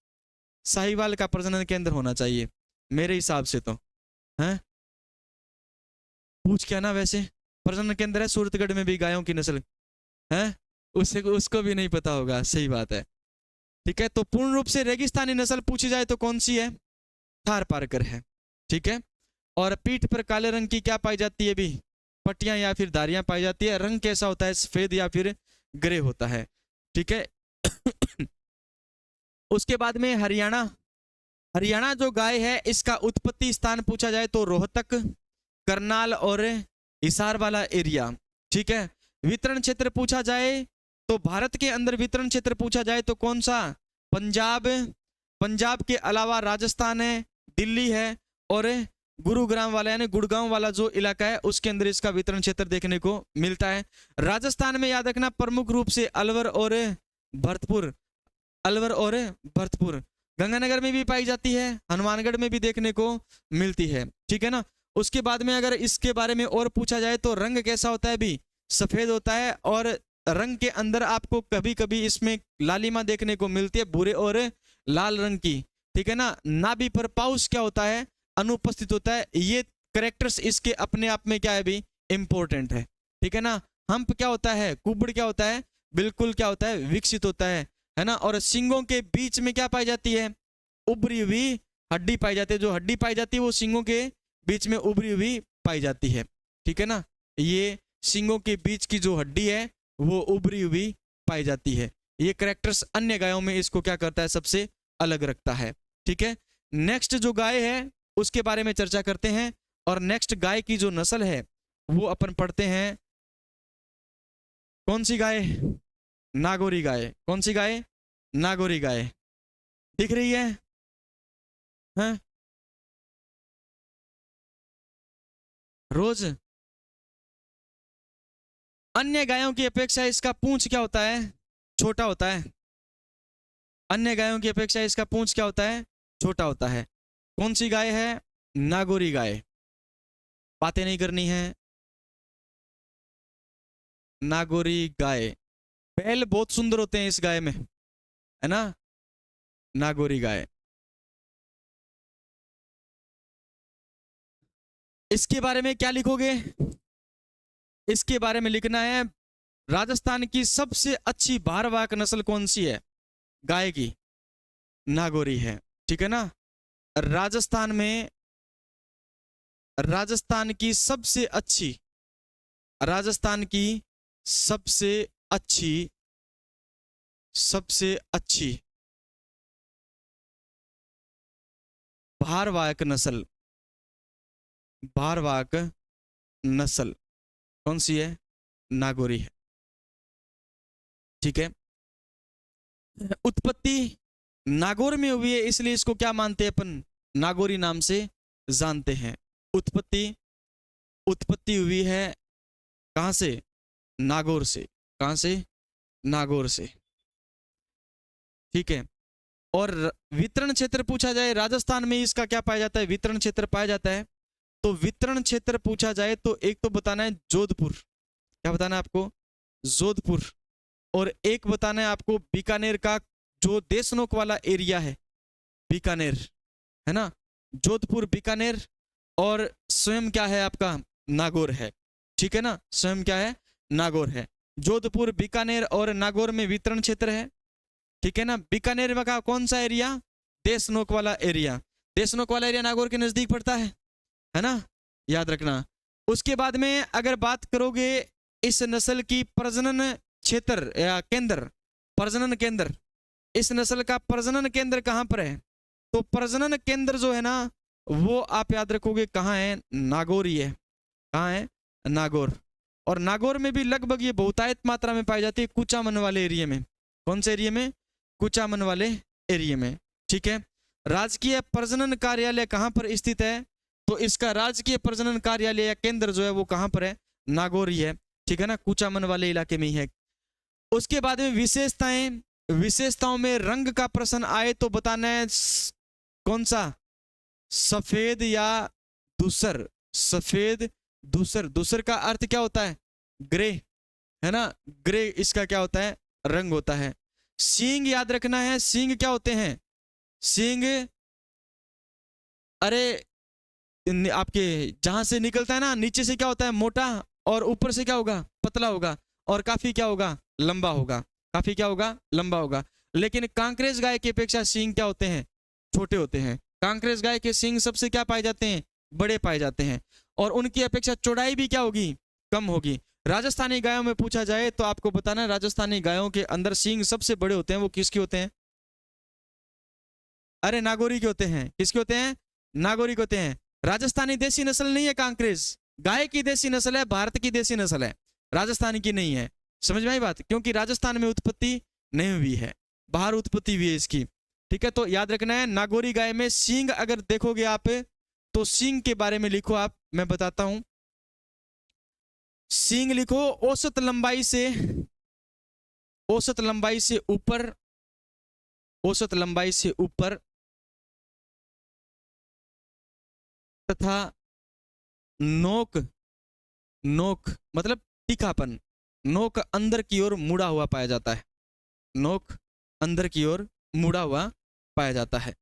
साहिवाल का प्रजनन केंद्र होना चाहिए मेरे हिसाब से तो, है। पूछ क्या ना, वैसे प्रजनन केंद्र है सूरतगढ़ में भी गायों की नस्ल है, उससे उसको भी नहीं पता होगा, सही बात है। ठीक है, तो पूर्ण रूप से रेगिस्तानी नस्ल पूछी जाए तो कौन सी है, थार पारकर है। ठीक है, और पीठ पर काले रंग की क्या पाई जाती है भी, पट्टियां या फिर धारियां पाई जाती है। रंग कैसा होता है, सफेद या फिर ग्रे होता है। ठीक है उसके बाद में हरियाणा, हरियाणा जो गाय है इसका उत्पत्ति स्थान पूछा जाए तो रोहतक, करनाल और हिसार वाला एरिया। ठीक है, वितरण क्षेत्र पूछा जाए तो भारत के अंदर वितरण क्षेत्र पूछा जाए तो कौन सा, पंजाब। पंजाब के अलावा राजस्थान है, दिल्ली है, और गुरुग्राम वाला यानी गुड़गांव वाला जो इलाका है उसके अंदर इसका वितरण क्षेत्र देखने को मिलता है। राजस्थान में याद रखना प्रमुख रूप से अलवर और भरतपुर, अलवर और भरतपुर, गंगानगर में भी पाई जाती है, हनुमानगढ़ में भी देखने को मिलती है, ठीक है ना। उसके बाद में अगर इसके बारे में और पूछा जाए तो रंग कैसा होता है भी, सफेद होता है, और रंग के अंदर आपको कभी कभी इसमें लालिमा देखने को मिलती है भूरे और लाल रंग की, ठीक है ना। नाभि पर पाउस क्या होता है, अनुपस्थित होता है। ये करेक्टर्स इसके अपने आप में क्या है भी, इंपॉर्टेंट है, ठीक है ना। हम्प क्या होता है, कुबड़ क्या होता है, बिल्कुल क्या होता है, विकसित होता है ना। और सींगों के बीच में क्या पाई जाती है, उभरी हुई हड्डी पाई जाती है। जो हड्डी पाई जाती है वो सींगों के बीच में उभरी हुई पाई जाती है, ठीक है ना। ये सींगों के बीच की जो हड्डी है वो उभरी हुई पाई जाती है। ये करेक्टर्स अन्य गायों में इसको क्या करता है, सबसे अलग रखता है, ठीक है। नेक्स्ट जो गाय है उसके बारे में चर्चा करते हैं, और नेक्स्ट गाय की जो नस्ल है वो अपन पढ़ते हैं। कौन सी गाय, नागौरी गाय। कौन सी गाय, नागौरी गाय, दिख रही है, हैं? रोज अन्य गायों की अपेक्षा इसका पूंछ क्या होता है, छोटा होता है। अन्य गायों की अपेक्षा इसका पूंछ क्या होता है, छोटा होता है। कौन सी गाय है, नागौरी गाय। बातें नहीं करनी है, नागौरी गाय। बैल बहुत सुंदर होते हैं इस गाय में, है ना, नागौरी गाय। इसके बारे में क्या लिखोगे, इसके बारे में लिखना है राजस्थान की सबसे अच्छी भारवाहक नस्ल कौन सी है गाय की, नागौरी है, ठीक है ना। राजस्थान में, राजस्थान की सबसे अच्छी, राजस्थान की सबसे अच्छी, सबसे अच्छी भारवाहक नस्ल, भारवाहक नस्ल कौन सी है, नागौरी है, ठीक है। उत्पत्ति नागौर में हुई है, इसलिए इसको क्या मानते हैं अपन, नागौरी नाम से जानते हैं। उत्पत्ति, उत्पत्ति हुई है कहां से, नागौर से। कहां से, नागौर से, ठीक है। और वितरण क्षेत्र पूछा जाए, राजस्थान में इसका क्या पाया जाता है, वितरण क्षेत्र पाया जाता है। तो वितरण क्षेत्र पूछा जाए तो एक तो बताना है जोधपुर, क्या बताना है आपको, जोधपुर। और एक बताना है आपको बीकानेर का जो देशनोक वाला एरिया है, बीकानेर, है ना, जोधपुर बीकानेर। और स्वयं क्या है आपका, नागौर है, ठीक है ना, स्वयं क्या है, नागौर है। जोधपुर, बीकानेर और नागौर में वितरण क्षेत्र है, ठीक है ना। बीकानेर में का कौन सा एरिया, देशनोक वाला एरिया। देशनोक वाला एरिया नागौर के नजदीक पड़ता है ना, याद रखना। उसके बाद में अगर बात करोगे इस नस्ल की प्रजनन क्षेत्र या केंद्र, प्रजनन केंद्र, इस नस्ल का प्रजनन केंद्र कहां पर है, तो प्रजनन केंद्र जो है ना वो आप याद रखोगे कहां है, नागौर ही है। कहां है, नागौर। और नागौर में भी लगभग ये बहुतायत मात्रा में पाई जाती है कुचामन वाले एरिया में। कौन से एरिया में, कुचामन वाले एरिया में, ठीक है। राजकीय प्रजनन कार्यालय कहां पर स्थित है, तो इसका राजकीय प्रजनन कार्यालय या केंद्र जो है वो कहां पर है, नागौर ही है, ठीक है ना, कुचामन वाले इलाके में ही है। उसके बाद में विशेषताएं, विशेषताओं में रंग का प्रश्न आए तो बताना है कौन सा, सफेद या धूसर। सफेद, धूसर। धूसर का अर्थ क्या होता है, ग्रे, है ना, ग्रे इसका क्या होता है, रंग होता है। सींग याद रखना है, सींग क्या होते हैं, सींग अरे आपके जहां से निकलता है ना नीचे से क्या होता है, मोटा, और ऊपर से क्या होगा, पतला होगा, और काफी क्या होगा, लंबा होगा, काफी क्या होगा, लंबा होगा। लेकिन कांकरेज गाय की अपेक्षा सींग क्या होते हैं, छोटे होते हैं। कांकरेज गाय के सींग सबसे क्या पाए जाते हैं, बड़े पाए जाते हैं, और उनकी अपेक्षा चौड़ाई भी क्या होगी, कम होगी। राजस्थानी गायों में पूछा जाए तो आपको बताना है राजस्थानी गायों के अंदर सींग सबसे बड़े होते हैं, वो किसके होते हैं, अरे नागौरी के होते हैं। किसके होते हैं, नागौरी के होते हैं। राजस्थानी देसी नस्ल नहीं है कांकरेज, गाय की देसी नस्ल है, भारत की देसी नस्ल है, राजस्थानी की नहीं है। समझ में आई बात, क्योंकि राजस्थान में उत्पत्ति नहीं हुई है, बाहर उत्पत्ति हुई है इसकी, ठीक है। तो याद रखना है नागौरी गाय में सींग अगर देखोगे आप तो सींग के बारे में लिखो आप, मैं बताता हूं। सींग लिखो औसत लंबाई से ऊपर, औसत लंबाई से ऊपर तथा नोक, नोक मतलब तीखापन, नोक अंदर की ओर मुड़ा हुआ पाया जाता है। नोक अंदर की ओर मुड़ा हुआ पाया जाता है।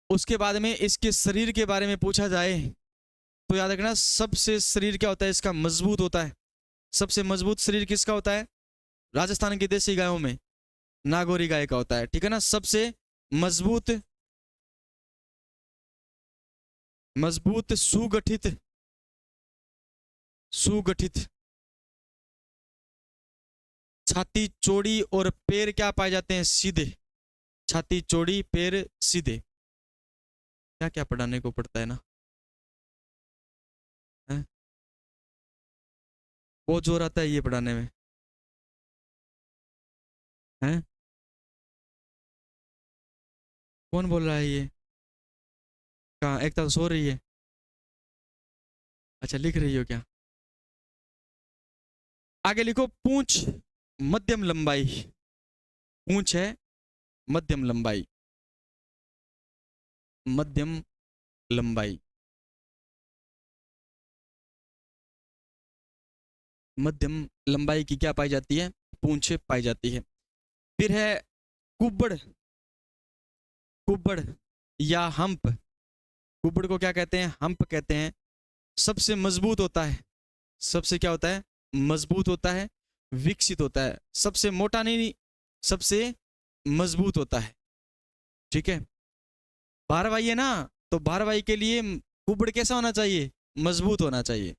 उसके बाद में इसके शरीर के बारे में पूछा जाए तो याद रखना, सबसे शरीर क्या होता है इसका, मजबूत होता है। सबसे मजबूत शरीर किसका होता है? राजस्थान की देसी गायों में नागौरी गाय का होता है, ठीक है ना। सबसे मजबूत, मजबूत सुगठित, सुगठित छाती चौड़ी और पैर क्या पाए जाते हैं? सीधे। छाती चौड़ी, पैर सीधे। क्या क्या पढ़ाने को पड़ता है ना, है? बहुत जोर आता है ये पढ़ाने में, है? कौन बोल रहा है ये? कहाँ? एक तो सो रही है। अच्छा, लिख रही हो क्या? आगे लिखो पूंछ मध्यम लंबाई। पूंछ है मध्यम लंबाई, मध्यम लंबाई, मध्यम लंबाई की क्या पाई जाती है? पूंछ पाई जाती है। फिर है कुब्बड़, कुब्बड़ या हम्प। कुब्बड़ को क्या कहते हैं? हम्प कहते हैं। सबसे मजबूत होता है, सबसे क्या होता है? मजबूत होता है, विकसित होता है। सबसे मोटा नहीं, सबसे मजबूत होता है, ठीक है। भारवाही है ना, तो भारवाही के लिए कुब्बड़ कैसा होना चाहिए? मजबूत होना चाहिए,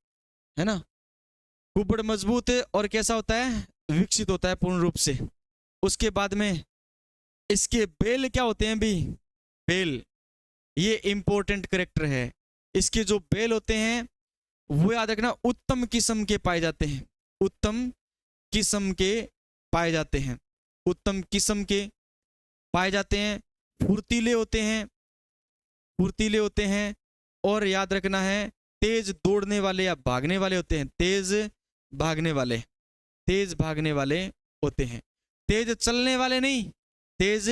है ना। कुब्बड़ मजबूत है और कैसा होता है? विकसित होता है पूर्ण रूप से। उसके बाद में इसके बेल क्या होते हैं भी? बेल, ये इंपॉर्टेंट करेक्टर है। इसके जो बेल होते हैं वो याद रखना उत्तम किस्म के पाए जाते हैं, उत्तम किस्म के पाए जाते हैं, उत्तम किस्म के पाए जाते हैं। फुर्तीले होते हैं, फुर्तीले होते हैं। और याद रखना है तेज दौड़ने वाले या भागने वाले होते हैं, तेज भागने वाले, तेज भागने वाले होते हैं। तेज चलने वाले नहीं, तेज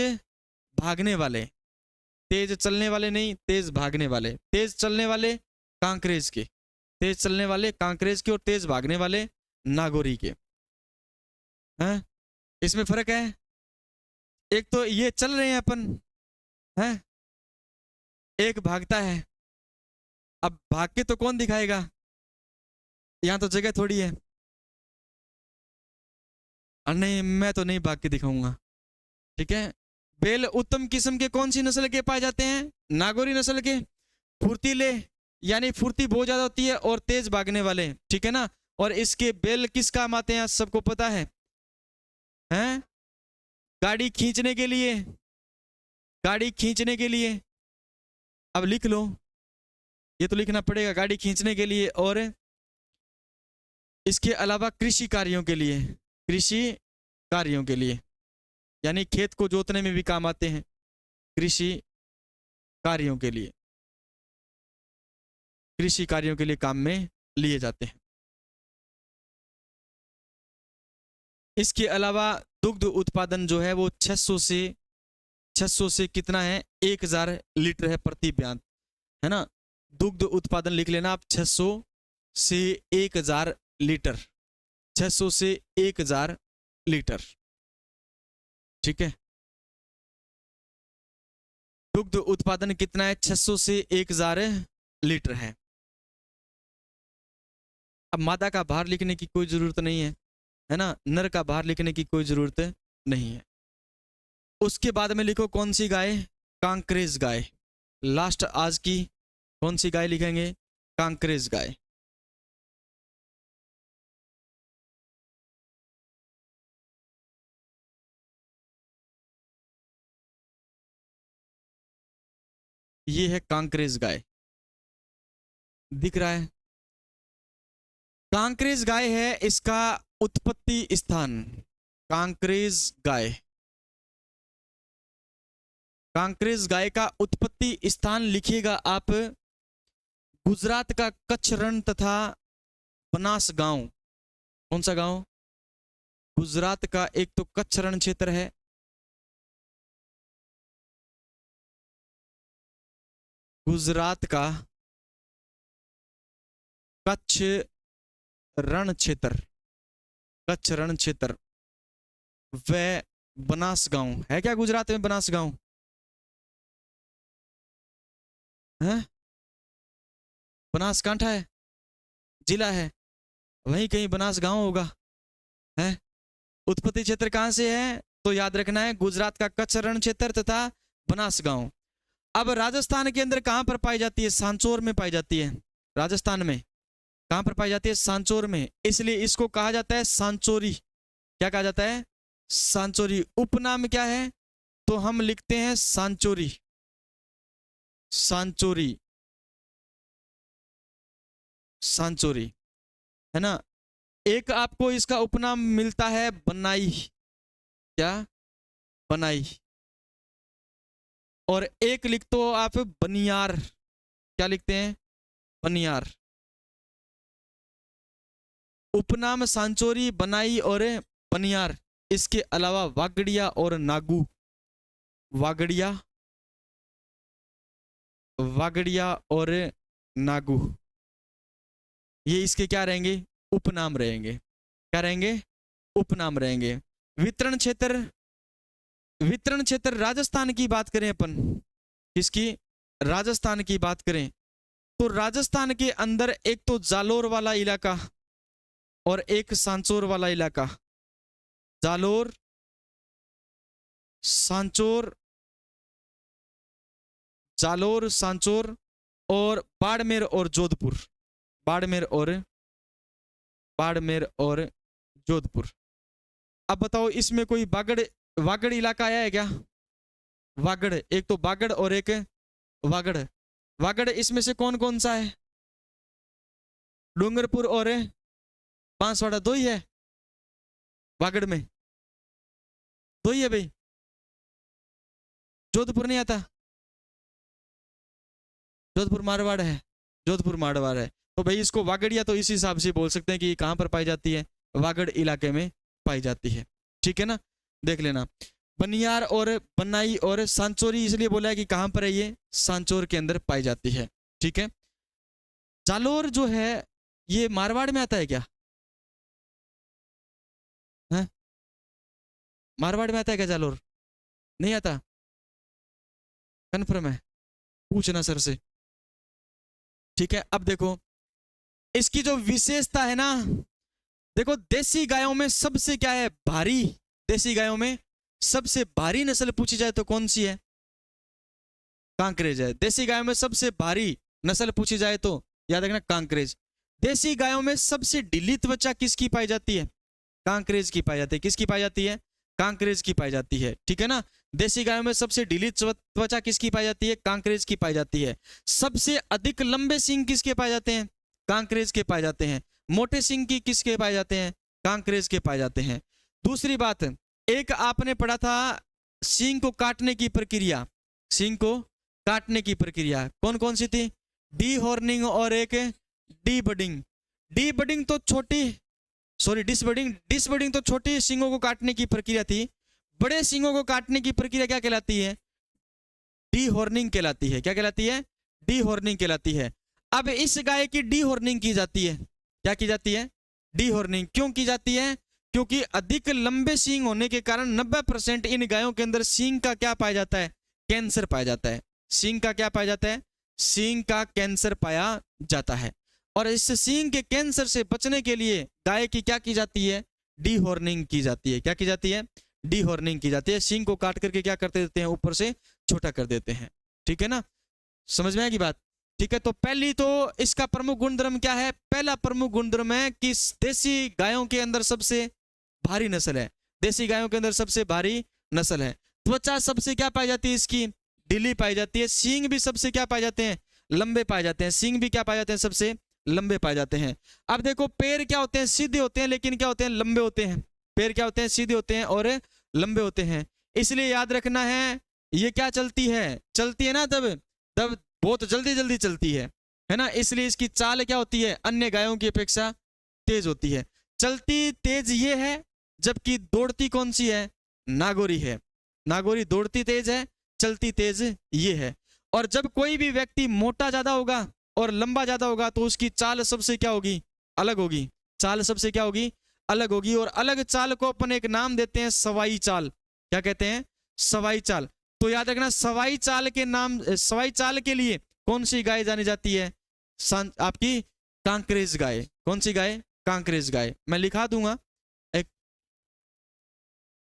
भागने वाले। तेज चलने वाले नहीं, तेज भागने वाले। तेज चलने वाले कांकरेज के, तेज चलने वाले कांकरेज के, और तेज भागने वाले नागौरी के, हैं? इसमें फर्क है। एक तो ये चल रहे हैं अपन, हैं? एक भागता है। अब भाग के तो कौन दिखाएगा, यहाँ तो जगह थोड़ी है। नहीं, मैं तो नहीं भाग के दिखाऊंगा, ठीक है। बैल उत्तम किस्म के कौन सी नस्ल के पाए जाते हैं? नागौरी नस्ल के। फुर्तीले यानी फुर्ती बहुत ज्यादा होती है, और तेज भागने वाले, ठीक है ना। और इसके बैल किस काम आते हैं सबको पता है, हैं? गाड़ी खींचने के लिए, गाड़ी खींचने के लिए। अब लिख लो, ये तो लिखना पड़ेगा, गाड़ी खींचने के लिए। और इसके अलावा कृषि कार्यों के लिए, कृषि कार्यों के लिए, यानी खेत को जोतने में भी काम आते हैं, कृषि कार्यों के लिए, कृषि कार्यों के लिए काम में लिए जाते हैं। इसके अलावा दुग्ध उत्पादन जो है वो 600 से कितना है? 1000 लीटर है प्रति ब्यात, है ना। दुग्ध उत्पादन लिख लेना आप, 600 से 1000 लीटर, 600 से 1000 लीटर, ठीक है। दुग्ध उत्पादन कितना है? 600 से 1000 लीटर अब मादा का भार लिखने की कोई जरूरत नहीं है ना। नर का भार लिखने की कोई जरूरत नहीं है। उसके बाद में लिखो कौन सी गाय? कांकरेज गाय। लास्ट आज की कौन सी गाय लिखेंगे? कांकरेज गाय। ये है कांकरेज गाय, दिख रहा है? कांकरेज गाय है इसका उत्पत्ति स्थान, कांकरेज गाय। कांकरेज गाय का उत्पत्ति स्थान लिखिएगा आप गुजरात का कच्छ रण तथा बनास गांव। कौन सा गांव? गुजरात का एक तो कच्छ रण क्षेत्र है, गुजरात का कच्छ रण क्षेत्र, कच्छ रण क्षेत्र, वह बनास गांव है। क्या गुजरात में बनास गांव है? बनासकांठा है, जिला है, वहीं कहीं बनास गांव होगा है। उत्पत्ति क्षेत्र कहां से है तो याद रखना है गुजरात का कच्छ रण क्षेत्र तथा बनास गांव। अब राजस्थान के अंदर कहां पर पाई जाती है? सांचौर में पाई जाती है। राजस्थान में कहां पर पाई जाती है? सांचौर में, इसलिए इसको कहा जाता है सांचौरी। क्या कहा जाता है? सांचौरी। उपनाम क्या है तो हम लिखते हैं सांचौरी, सांचौरी, सांचौरी, है ना। एक आपको इसका उपनाम मिलता है बनाई। क्या? बनाई। और एक लिखते हो आप बनियार। क्या लिखते हैं? बनियार। उपनाम सांचौरी, बनाई और बनियार। इसके अलावा वागड़िया और नागू, वागड़िया, वागड़िया और नागू, ये इसके क्या रहेंगे? उपनाम रहेंगे। क्या रहेंगे? उपनाम रहेंगे। वितरण क्षेत्र, वितरण क्षेत्र राजस्थान की बात करें अपन, किसकी? राजस्थान की बात करें तो राजस्थान के अंदर एक तो जालोर वाला इलाका और एक सांचौर वाला इलाका। जालोर, सांचौर, जालोर, सांचौर और बाड़मेर और जोधपुर, बाड़मेर और, बाड़मेर और जोधपुर। अब बताओ इसमें कोई बागड़, वागड़ इलाका आया है क्या? वागड़, एक तो बागड़ और एक वागड़। वागड़ इसमें से कौन कौन सा है? डूंगरपुर और बांसवाड़ा, दो ही है वागड़ में, दो ही है भाई। जोधपुर नहीं आता? जोधपुर मारवाड़ है, जोधपुर मारवाड़ है। तो भाई इसको वागड़िया तो इस हिसाब से बोल सकते हैं कि कहां पर पाई जाती है? वागड़ इलाके में पाई जाती है। ठीक है ना, देख लेना। बनियार और बनाई और सांचौरी इसलिए बोला है कि कहां पर है ये? सांचौर के अंदर पाई जाती है। ठीक है। जालोर जो है ये मारवाड़ में आता है क्या? है? मारवाड़ में आता है क्या जालोर? नहीं आता? कन्फर्म है? पूछना सर से। ठीक है। अब देखो इसकी जो विशेषता है ना, देखो देसी गायों में सबसे क्या है? भारी। देसी गायों में सबसे भारी नस्ल पूछी जाए तो कौन सी है? कांकरेज है। देसी गायों में सबसे भारी नस्ल पूछी जाए तो याद रखना कांकरेज। देसी गायों में सबसे ढीली त्वचा किसकी पाई जाती है? कांकरेज की पाई जाती है। किसकी पाई जाती है? कांकरेज की पाई जाती है। ठीक है ना। देसी गायों में सबसे ढीली त्वचा किसकी पाई जाती है? कांकरेज की पाई जाती है। सबसे अधिक लंबे सींग किसके पाए जाते हैं? कांकरेज के पाए जाते हैं। मोटे सींग की किसके पाए जाते हैं? कांकरेज के पाए जाते हैं। दूसरी बात, एक आपने पढ़ा था सींग को काटने की प्रक्रिया, सींग को काटने की प्रक्रिया कौन कौन सी थी? डी हॉर्निंग और एक डी बडिंग। डी बडिंग तो छोटी, सॉरी डिसबडिंग, डिसबडिंग तो छोटी सींगों को काटने की प्रक्रिया थी। बड़े सींगों को काटने की प्रक्रिया क्या कहलाती है? डी हॉर्निंग कहलाती है। क्या कहलाती है? डी हॉर्निंग कहलाती है। अब इस गाय की डी हॉर्निंग की जाती है। क्या की जाती है? D horning. क्यों की जाती है? क्योंकि अधिक लंबे सींग होने के कारण 90% इन गायों के अंदर सींग का क्या पाया जाता है? कैंसर पाया जाता है। सींग का क्या पाया जाता है? सींग का कैंसर पाया जाता है। और इस सींग के कैंसर से बचने के लिए गाय की क्या की जाती है? डी हॉर्निंग की जाती है। क्या की जाती है? डी हॉर्निंग की जाती है। सींग को काट करके क्या करते देते हैं? ऊपर से छोटा कर देते हैं। ठीक है ना, समझ में आएगी बात? ठीक है। तो पहली तो इसका प्रमुख गुणधर्म क्या है? पहला प्रमुख गुणधर्म है कि देसी गायों के अंदर सबसे भारी नस्ल है। देसी गायों के अंदर सबसे भारी नस्ल है। त्वचा सबसे क्या पाई जाती है? इसकी ढीली पाई जाती है। सींग भी सबसे क्या पाए जाते हैं? लंबे पाए जाते हैं। सींग भी क्या पाए जाते हैं? सबसे लंबे पाए जाते हैं। अब देखो पैर क्या होते हैं? सीधे होते हैं, लेकिन क्या होते हैं? लंबे होते हैं। पैर क्या होते हैं? सीधे होते हैं और लंबे होते हैं। इसलिए याद रखना है ये क्या चलती है ना तब तब बहुत जल्दी जल्दी चलती है ना, इसलिए इसकी चाल क्या होती है, अन्य गायों की अपेक्षा तेज होती है। चलती तेज ये है, जबकि दौड़ती कौन सी है, नागोरी है। नागोरी दौड़ती तेज है, चलती तेज ये है। और जब कोई भी व्यक्ति मोटा ज्यादा होगा और लंबा ज्यादा होगा तो उसकी चाल सबसे क्या होगी, अलग होगी। चाल सबसे क्या होगी, अलग होगी। और अलग चाल को अपन एक नाम देते हैं सवाई चाल। क्या कहते हैं, सवाई चाल। तो याद रखना, सवाई चाल के नाम, सवाई चाल के लिए कौन सी गाय जानी जाती है, आपकी कांकरेज गाय। कौन सी गाय, कांकरेज गाय। मैं लिखा दूंगा एक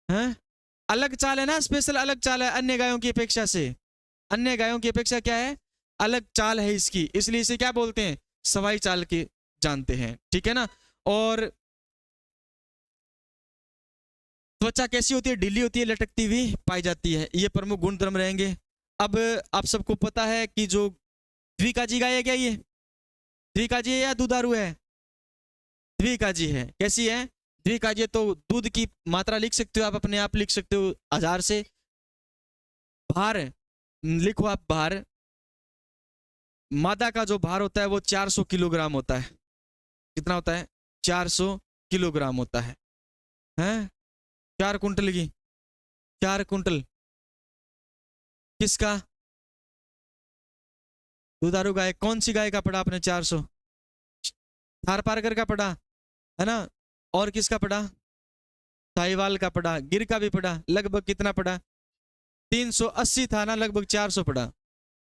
है, अलग चाल है ना, स्पेशल अलग चाल है अन्य गायों की अपेक्षा से। अन्य गायों की अपेक्षा क्या है, अलग चाल है इसकी, इसलिए इसे क्या बोलते हैं, सवाई चाल के जानते हैं, ठीक है ना। और त्वचा कैसी होती है, ढीली होती है, लटकती हुई पाई जाती है, ये प्रमुख गुण धर्म रहेंगे। अब आप सबको पता है कि जो द्विकाजी गाय है, क्या ये द्विकाजी है या दुधारू है, द्विकाजी है। कैसी है, द्विकाजी है। तो दूध की मात्रा लिख सकते हो आप, अपने आप लिख सकते हो 1000 से। भार लिखो आप, भार, मादा का जो भार होता है वो 400 किलोग्राम होता है। कितना होता है, 400 किलोग्राम होता है, हैं 4 कुंटल की, 4 कुंटल किसका, दुधारू गाय। कौन सी गाय का पढ़ा आपने 400, थारपारकर का पढ़ा है ना, और किसका पढ़ा, साहिवाल का पढ़ा, गिर का भी पढ़ा। लगभग कितना पढ़ा, 380 था ना, लगभग 400 पढ़ा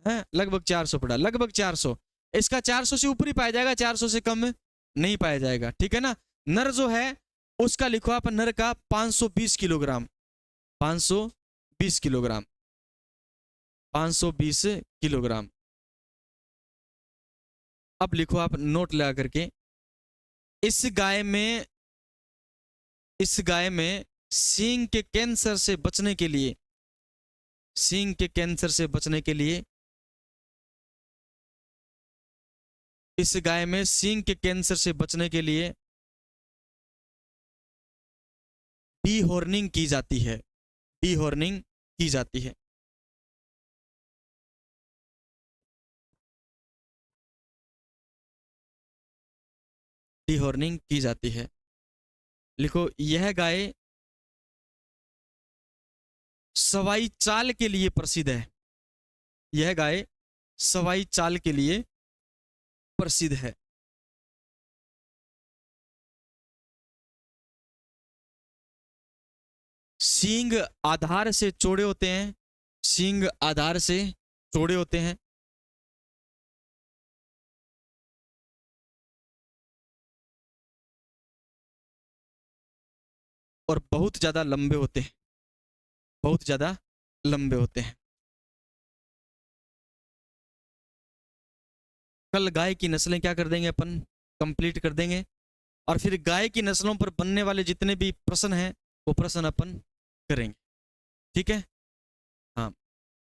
है, लगभग 400 पढ़ा, लगभग 400। इसका 400 से ऊपर ही पाया जाएगा, 400 से कम नहीं पाया जाएगा, ठीक है ना। नर जो है उसका लिखो आप, नर का 520 किलोग्राम, 520 किलोग्राम, 520 किलोग्राम। अब लिखो आप नोट लगा करके, इस गाय में सींग के कैंसर से बचने के लिए, सींग के कैंसर से बचने के लिए, इस गाय में सींग के कैंसर से बचने के लिए डीहॉर्निंग की जाती है, डीहॉर्निंग की जाती है। डीहॉर्निंग की जाती है। लिखो, यह गाय सवाई चाल के लिए प्रसिद्ध है, यह गाय सवाई चाल के लिए प्रसिद्ध है। सींग आधार से चौड़े होते हैं, सींग आधार से चौड़े होते हैं। और बहुत ज्यादा लंबे होते हैं, बहुत ज्यादा लंबे होते हैं। कल गाय की नस्लें क्या कर देंगे अपन, कंप्लीट कर देंगे। और फिर गाय की नस्लों पर बनने वाले जितने भी प्रश्न हैं वो प्रश्न अपन करेंगे, ठीक है। हाँ,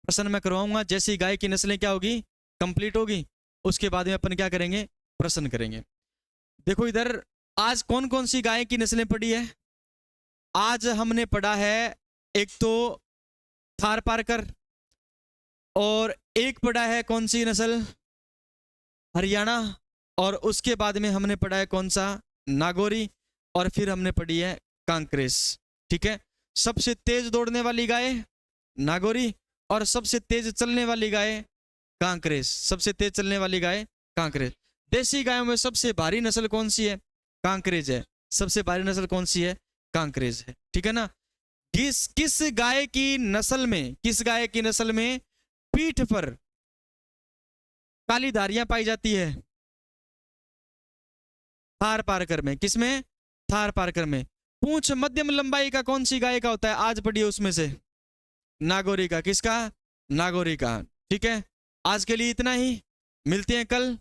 प्रश्न मैं करवाऊंगा, जैसी गाय की नस्लें क्या होगी, कंप्लीट होगी, उसके बाद में अपन क्या करेंगे, प्रश्न करेंगे। देखो इधर, आज कौन कौन सी गाय की नस्लें पढ़ी है। आज हमने पढ़ा है एक तो थारपारकर, और एक पढ़ा है कौन सी नस्ल, हरियाणा, और उसके बाद में हमने पढ़ा है कौन सा, नागौरी, और फिर हमने पढ़ी है कांकरेज, ठीक है। सबसे तेज दौड़ने वाली गाय नागौरी, और सबसे तेज चलने वाली गाय कांकरेज, सबसे तेज चलने वाली गाय कांकरेज। देसी गायों में सबसे भारी नस्ल कौन सी है, कांकरेज है, सबसे भारी नस्ल कौन सी है, कांकरेज है, ठीक है ना। किस गाय की नस्ल में, किस गाय की नस्ल में पीठ पर काली धारियां पाई जाती है, थार पारकर में। किसमें, थार पारकर में। पूंछ मध्यम लंबाई का कौन सी गाय का होता है, आज पढ़िए उसमें से, नागौरी का। किसका, नागौरी का, ठीक है। आज के लिए इतना ही, मिलते हैं कल।